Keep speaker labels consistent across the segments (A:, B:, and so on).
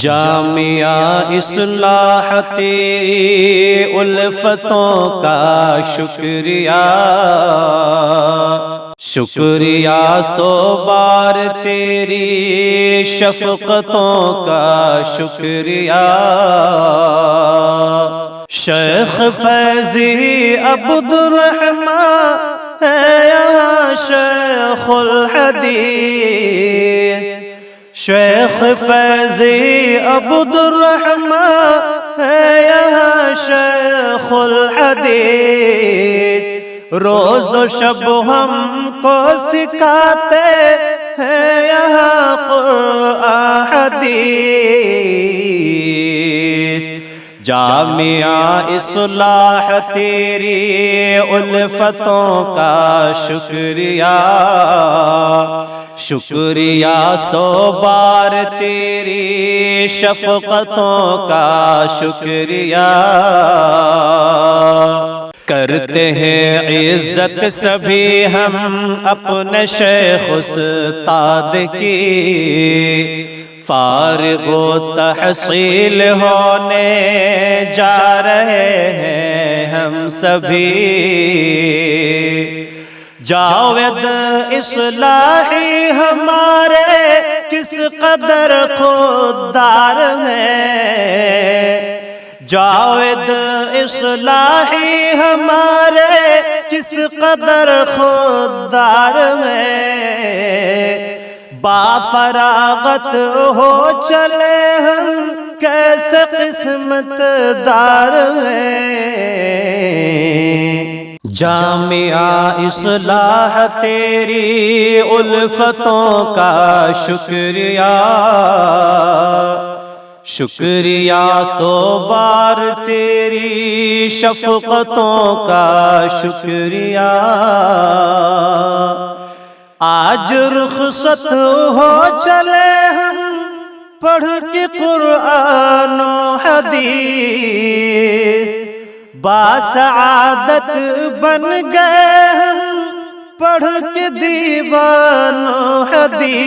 A: جامعہ اصلاح تیری الفتوں کا شکریہ، شکریہ سو بار تیری شفقتوں کا شکریہ۔ شیخ فیضی عبدالرحمن ہے یہاں شیخ الحدیث، شیخ فیضی عبدالرحمن ہے یہاں شیخ الحدیث، روز و شب ہم کو سکھاتے ہیں یہاں قرآن حدیث۔ جامعہ اصلاح تیری الفتوں کا شکریہ، شکریہ سو بار تیری شفقتوں کا شکریہ۔ کرتے ہیں عزت سبھی ہم اپنے شیخ استاد کی، فارغ و تحصیل ہونے جا رہے ہیں ہم سبھی۔ جاوید اصلاحی ہمارے کس قدر خوددار ہیں، جاوید اصلاحی ہمارے کس قدر خوددار ہیں، با فراغت ہو چلے ہم کیسے قسمت دار ہیں۔ جامعہ اصلاح تیری الفتوں کا شکریہ، شکریہ سو بار تیری شفقتوں کا شکریہ۔ آج رخصت ہو چلے ہم پڑھ کے قرآن و حدیث، باسعادت بن گئے ہم پڑھ کے دیوان و حدیث۔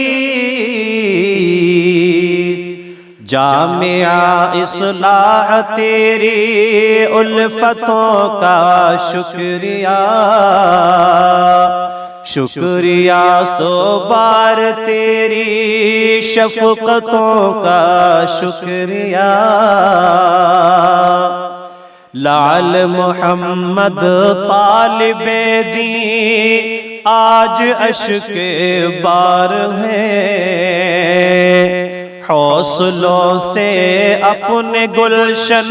A: جامعہ اصلاح تیری الفتوں کا شکریہ، شکریہ سو بار تیری شفقتوں کا شکریہ۔ لعل محمد طالب دین آج اشک بار ہے، حوصلوں سے اپنے گلشن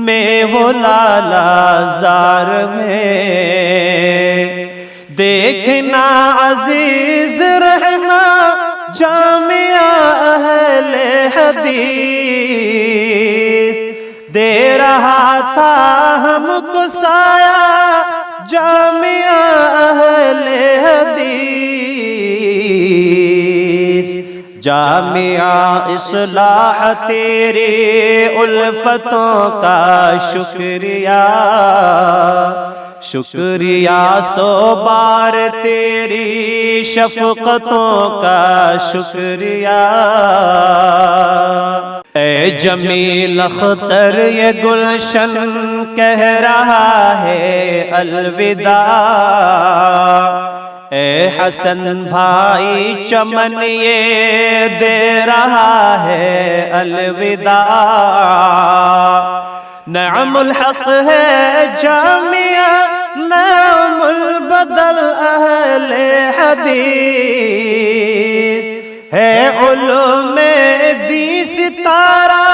A: میں وہ لالا زار ہے۔ دیکھنا عزیز رہنا جامعہ اہل حدیث، دے رہا تھا ہم کو سایہ جامعہ اہل حدیث۔ جامعہ اصلاح تیری الفتوں کا شکریہ، شکریہ سو بار تیری شفقتوں کا شکریہ۔ اے جمیل اختر یہ گلشن کہہ رہا ہے الوداع، اے حسن بھائی چمن یہ دے رہا ہے الوداع۔ نعم الحق ہے جامعہ، نعم البدل اہل حدیث، ہے علوم دین ستارہ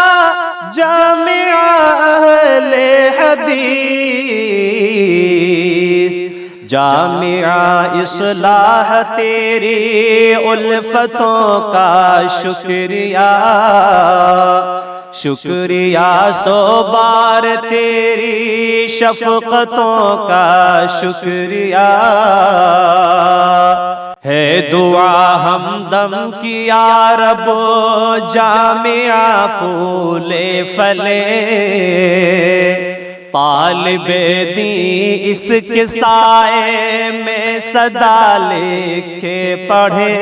A: جامعہ اہل حدیث۔ جامعہ اصلاح تیری الفتوں کا شکریہ، شکریہ سو بار تیری شفقتوں کا شکریہ۔ ہے دعا ہمدم کی یا رب جامعہ پھولے پھلے، طالب دین اس کے سائے میں صدا لکھے پڑھے،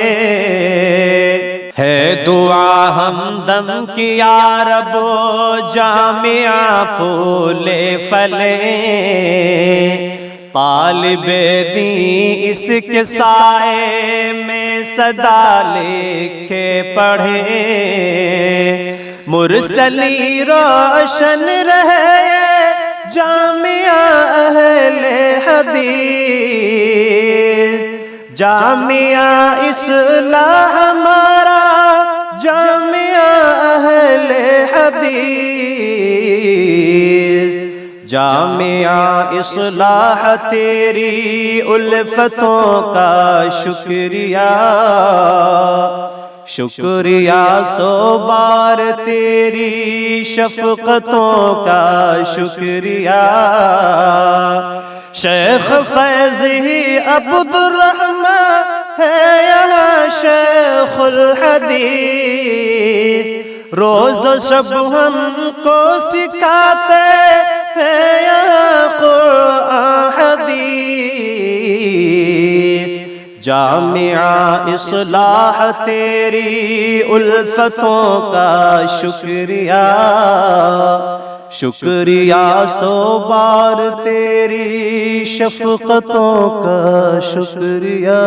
A: ہے دعا ہمدم کی یا رب جامعہ پھول پھلے، طالب دین اس کے سائے میں صدا لکھے پڑھے، مرسلی روشن رہے جامعہ اہل حدیث، جامعہ اصلاح ہمارا جامعہ اہل حدیث، جامعہ اصلاح تیری الفتوں کا شکریہ، شکریہ سو بار تیری شفقتوں کا شکریہ، شیخ فیضی عبد الرحمن ہے یہاں شیخ الحدیث، روز و شب ہم کو سکھاتے ہیں یہاں قرآن حدیث، جامعہ اصلاح تیری الفتوں کا شکریہ، شکریہ سو بار تیری شفقتوں کا شکریہ۔